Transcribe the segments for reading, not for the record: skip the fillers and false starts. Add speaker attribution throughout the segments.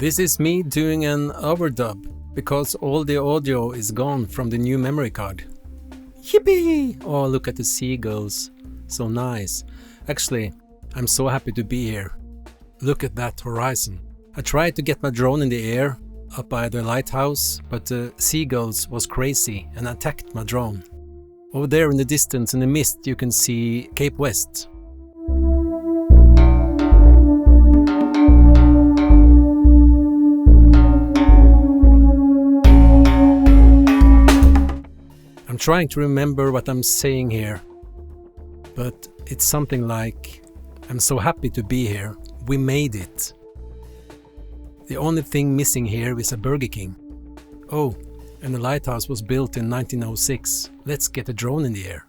Speaker 1: This is me doing an overdub because all the audio is gone from the new memory card. Yippee! Oh, look at the seagulls. So nice. Actually, I'm so happy to be here. Look at that horizon. I tried to get my drone in the air up by the lighthouse, but the seagulls was crazy and attacked my drone. Over there in the distance in the mist you can see Cape West. I'm trying to remember what I'm saying here, but it's something like, I'm so happy to be here, we made it. The only thing missing here is a Burger King. Oh, and the lighthouse was built in 1906. Let's get a drone in the air.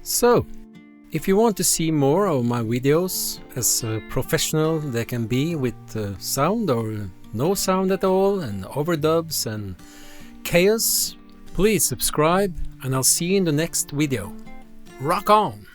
Speaker 1: So, if you want to see more of my videos as professional they can be with sound or no sound at all and overdubs and chaos, please subscribe and I'll see you in the next video. Rock on!